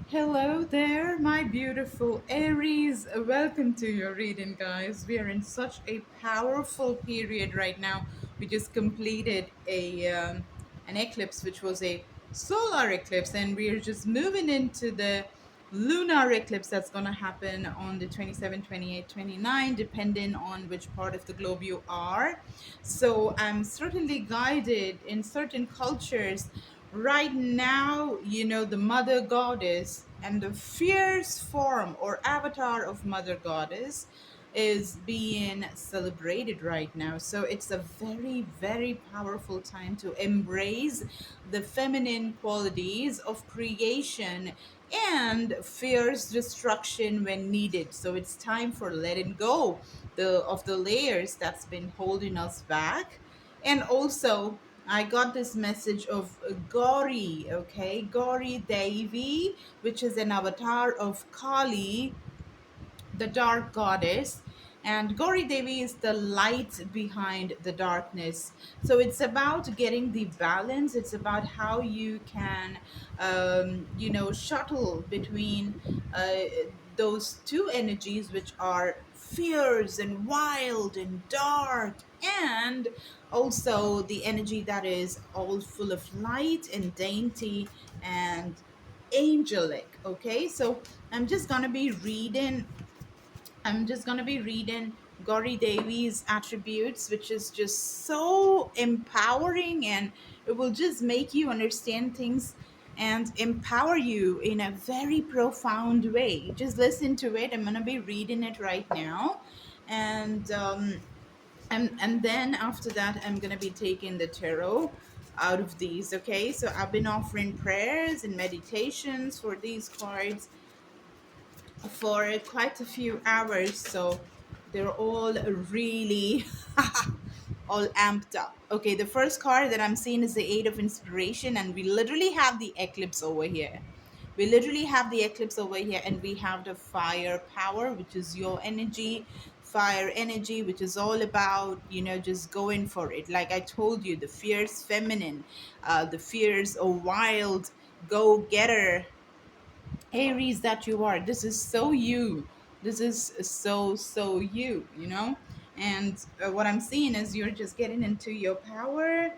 Hello there, my beautiful Aries. Welcome to your reading, guys. We are in such a powerful period right now. We just completed a an eclipse, which was a solar eclipse, and we are just moving into the lunar eclipse that's going to happen on the 27, 28, 29, depending on which part of the globe you are. So I'm certainly guided in certain cultures right now. The mother goddess and the fierce form or avatar of mother goddess is being celebrated right now. So it's a very, very powerful time to embrace the feminine qualities of creation and fierce destruction when needed. So it's time for letting go of the layers that's been holding us back. And also, I got this message of Gauri, okay? Gauri Devi, which is an avatar of Kali, the dark goddess. And Gauri Devi is the light behind the darkness. So it's about getting the balance. It's about how you can, shuttle between those two energies, which are fierce and wild and dark, and also the energy that is all full of light and dainty and angelic. Okay, so I'm just gonna be reading I'm just going to be reading Gauri Devi's attributes, which is just so empowering, and it will just make you understand things and empower you in a very profound way. Just listen to it. I'm going to be reading it right now. And, and then after that, I'm going to be taking the tarot out of these. Okay. So I've been offering prayers and meditations for these cards for quite a few hours, so they're all really all amped up. Okay, the first card that I'm seeing is the Eight of Inspiration, and we literally have the eclipse over here. We literally have the eclipse over here, and we have the fire power, which is your energy, fire energy, which is all about, just going for it. Like I told you, the fierce feminine, the fierce or wild go getter Aries that you are. This is so you. This is so you. And what I'm seeing is you're just getting into your power.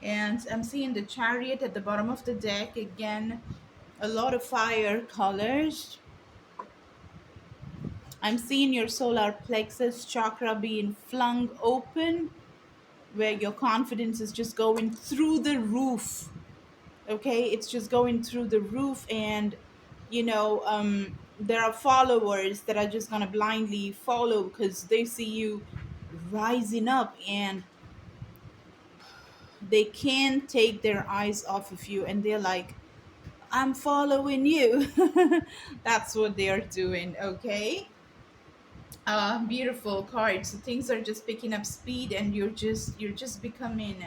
And I'm seeing the chariot at the bottom of the deck again. A lot of fire colors. I'm seeing your solar plexus chakra being flung open, where your confidence is just going through the roof. Okay, it's just going through the roof, and there are followers that are just gonna blindly follow because they see you rising up, and they can't take their eyes off of you, and they're like, I'm following you. That's what they're doing. Okay, beautiful card. So things are just picking up speed, and you're just becoming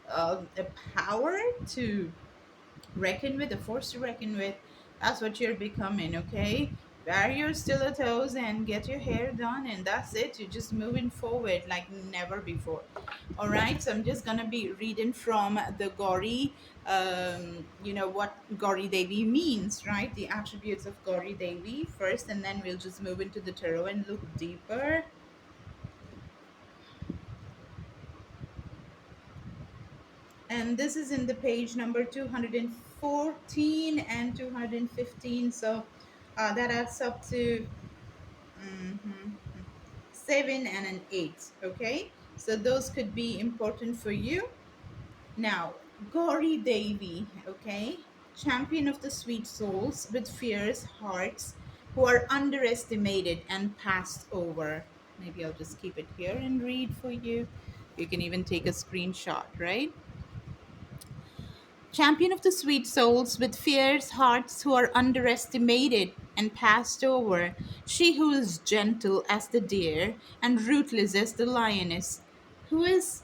a power to reckon with, a force to reckon with. That's what you're becoming, okay? Wear your stilettos and get your hair done, and that's it. You're just moving forward like never before. All right, so I'm just gonna be reading from the Gauri, what Gauri Devi means, right? The attributes of Gauri Devi first, and then we'll just move into the tarot and look deeper. And this is in the page number 214 and 215, so that adds up to mhm, 7 and an 8. Okay, so those could be important for you. Now, Gauri Devi, okay, champion of the sweet souls with fierce hearts who are underestimated and passed over. Maybe I'll just keep it here and read for you. You can even take a screenshot, right? Champion of the sweet souls with fierce hearts who are underestimated and passed over, she who is gentle as the deer and ruthless as the lioness, who is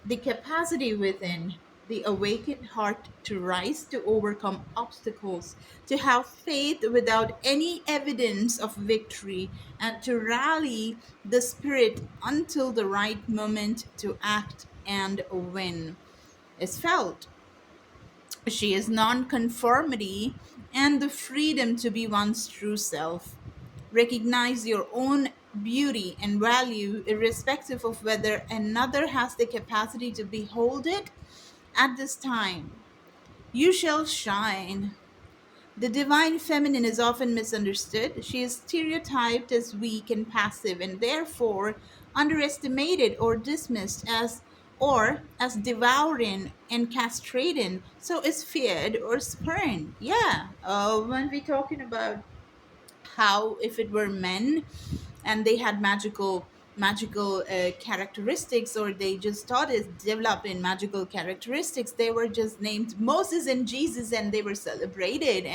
the capacity within, the awakened heart to rise, to overcome obstacles, to have faith without any evidence of victory, and to rally the spirit until the right moment to act and win is felt. She is non-conformity and the freedom to be one's true self. Recognize your own beauty and value irrespective of whether another has the capacity to behold it at this time. You shall shine. The divine feminine is often misunderstood. She is stereotyped as weak and passive and therefore underestimated or dismissed as devouring and castrating, so is feared or spurned. Yeah, when we're talking about how if it were men and they had magical characteristics, or they just started developing magical characteristics, they were just named Moses and Jesus and they were celebrated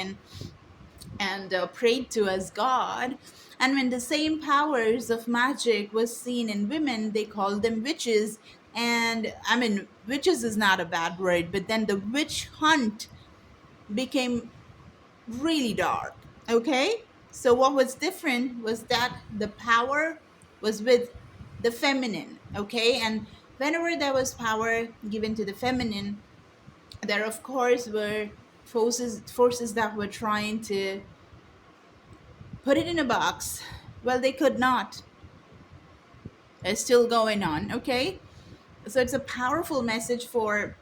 and prayed to as God. And when the same powers of magic was seen in women, they called them witches. And I mean, witches is not a bad word, but then the witch hunt became really dark. Okay? So what was different was that the power was with the feminine. Okay? And whenever there was power given to the feminine, there of course were forces that were trying to put it in a box. Well, they could not. It's still going on. Okay? So it's a powerful message for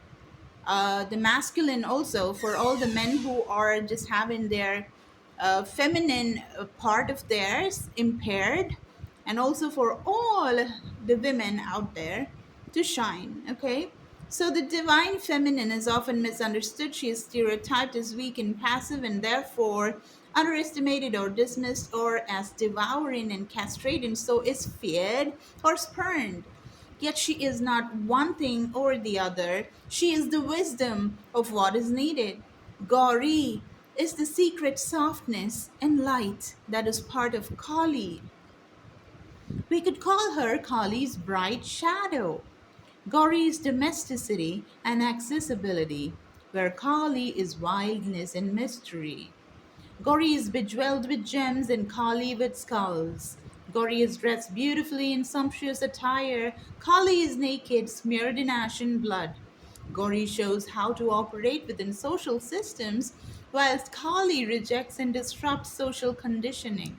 the masculine, also for all the men who are just having their feminine part of theirs impaired, and also for all the women out there to shine. Okay, so the divine feminine is often misunderstood. She is stereotyped as weak and passive and therefore underestimated or dismissed, or as devouring and castrating, so is feared or spurned. Yet she is not one thing or the other. She is the wisdom of what is needed. Gauri is the secret softness and light that is part of Kali. We could call her Kali's bright shadow. Gauri is domesticity and accessibility, where Kali is wildness and mystery. Gauri is bejeweled with gems and Kali with skulls. Gauri is dressed beautifully in sumptuous attire. Kali is naked, smeared in ashen blood. Gauri shows how to operate within social systems, whilst Kali rejects and disrupts social conditioning.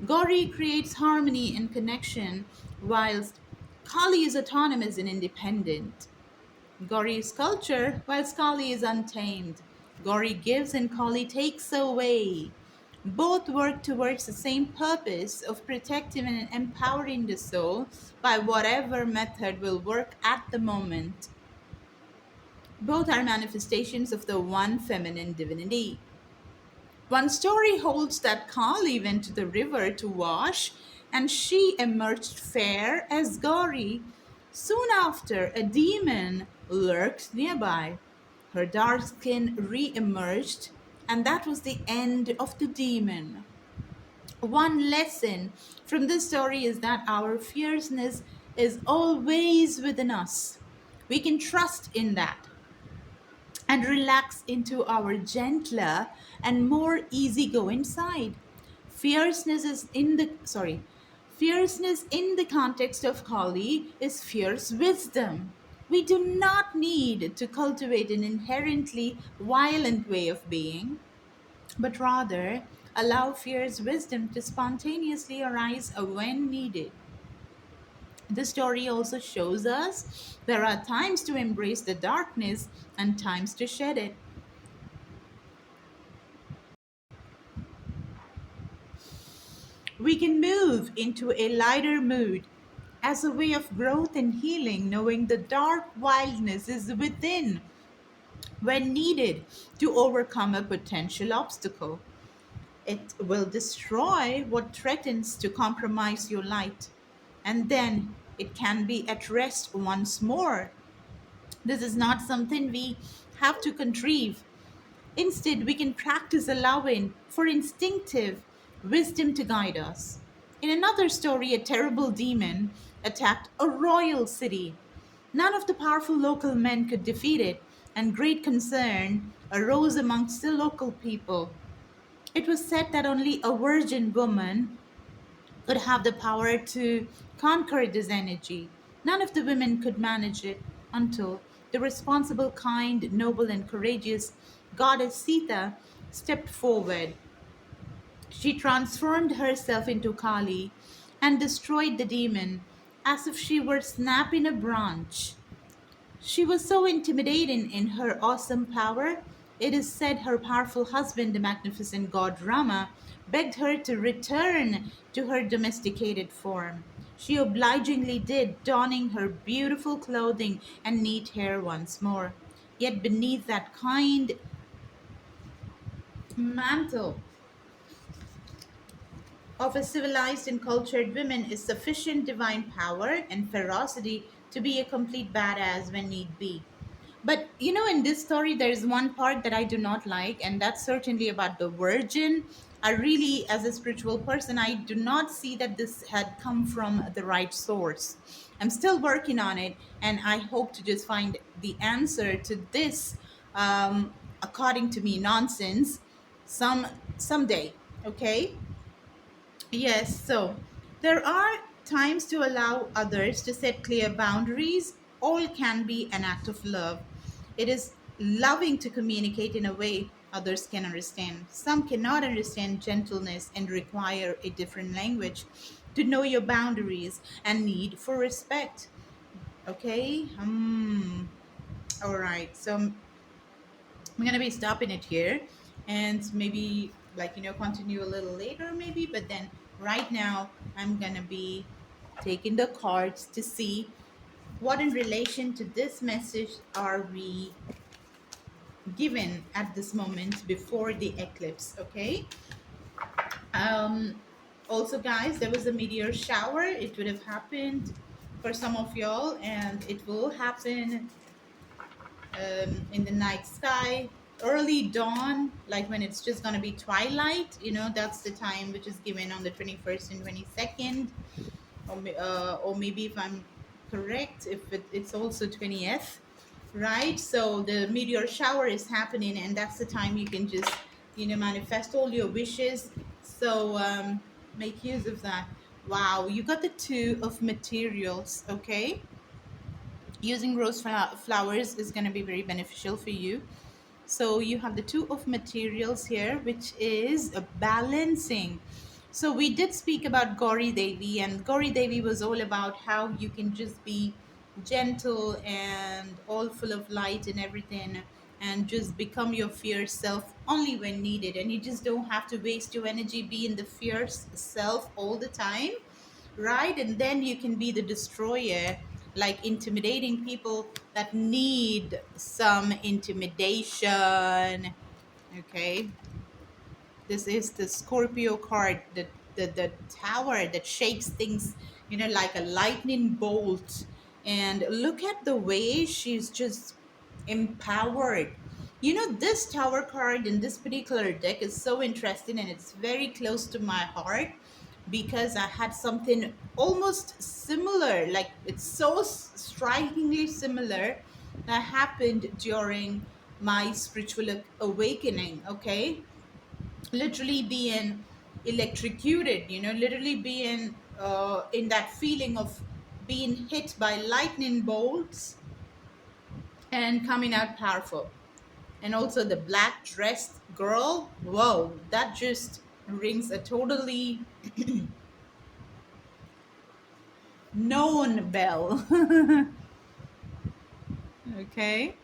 Gauri creates harmony and connection, whilst Kali is autonomous and independent. Gauri is culture, while Kali is untamed. Gauri gives and Kali takes away. Both work towards the same purpose of protecting and empowering the soul by whatever method will work at the moment. Both are manifestations of the one feminine divinity. One story holds that Kali went to the river to wash, and she emerged fair as Gauri. Soon after, a demon lurked nearby. Her dark skin re emerged, and that was the end of the demon. One lesson from this story is that our fierceness is always within us. We can trust in that and relax into our gentler and more easygoing side. Fierceness is in the sorry, Fierceness in the context of Kali is fierce wisdom. We do not need to cultivate an inherently violent way of being, but rather allow fierce wisdom to spontaneously arise when needed. The story also shows us there are times to embrace the darkness and times to shed it. We can move into a lighter mood as a way of growth and healing, knowing the dark wildness is within when needed to overcome a potential obstacle. It will destroy what threatens to compromise your light, and then it can be at rest once more. This is not something we have to contrive. Instead, we can practice allowing for instinctive wisdom to guide us. In another story, a terrible demon attacked a royal city. None of the powerful local men could defeat it, and great concern arose amongst the local people. It was said that only a virgin woman could have the power to conquer this energy. None of the women could manage it until the responsible, kind, noble, and courageous goddess Sita stepped forward. She transformed herself into Kali and destroyed the demon as if she were snapping a branch. She was so intimidating in her awesome power. It is said her powerful husband, the magnificent god Rama, begged her to return to her domesticated form. She obligingly did, donning her beautiful clothing and neat hair once more. Yet beneath that kind mantle of a civilized and cultured woman is sufficient divine power and ferocity to be a complete badass when need be. But in this story, there is one part that I do not like, and that's certainly about the virgin. I really, as a spiritual person, I do not see that this had come from the right source. I'm still working on it, and I hope to just find the answer to this, according to me, nonsense, someday. Okay. Yes, so there are times to allow others to set clear boundaries. All can be an act of love. It is loving to communicate in a way others can understand. Some cannot understand gentleness and require a different language to know your boundaries and need for respect. Okay? All right. So I'm gonna be stopping it here and maybe continue a little later maybe, but then right now I'm gonna be taking the cards to see what in relation to this message are we given at this moment before the eclipse. Okay. um Also, guys, there was a meteor shower. It would have happened for some of y'all, and it will happen in the night sky, early dawn, like when it's just going to be twilight. That's the time which is given on the 21st and 22nd, or maybe if I'm correct, if it's also 20th, right? So the meteor shower is happening, and that's the time you can just manifest all your wishes. So make use of that. Wow, you got the two of materials. Okay, using flowers is going to be very beneficial for you. So you have the two of materials here, which is a balancing. So we did speak about Gauri Devi, and Gauri Devi was all about how you can just be gentle and all full of light and everything, and just become your fierce self only when needed. And you just don't have to waste your energy being the fierce self all the time, right? And then you can be the destroyer, like intimidating people that need some intimidation. Okay, this is the Scorpio card, the tower that shakes things, like a lightning bolt. And look at the way she's just empowered. This tower card in this particular deck is so interesting, and it's very close to my heart because I had something almost similar. Like, it's so strikingly similar that happened during my spiritual awakening. Okay, literally being electrocuted, literally being in that feeling of being hit by lightning bolts and coming out powerful. And also the black dressed girl, whoa, that just rings a totally known bell. Okay.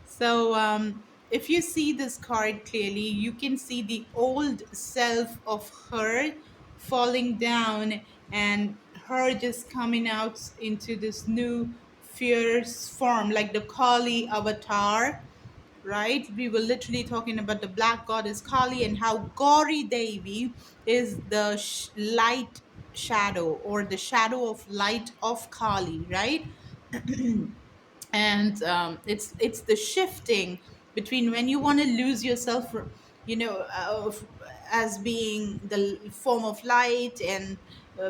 So if you see this card clearly, you can see the old self of her falling down and her just coming out into this new fierce form, like the Kali avatar, right? We were literally talking about the black goddess Kali and how Gauri Devi is the light shadow, or the shadow of light of Kali, right? And it's the shifting between when you want to lose yourself, as being the form of light, and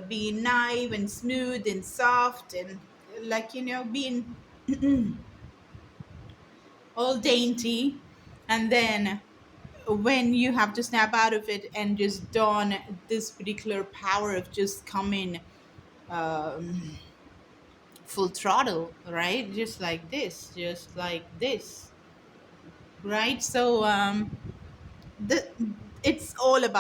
being naive and smooth and soft, and like being all dainty, and then when you have to snap out of it and just don this particular power of just coming full throttle, right? Just like this, right? So the it's all about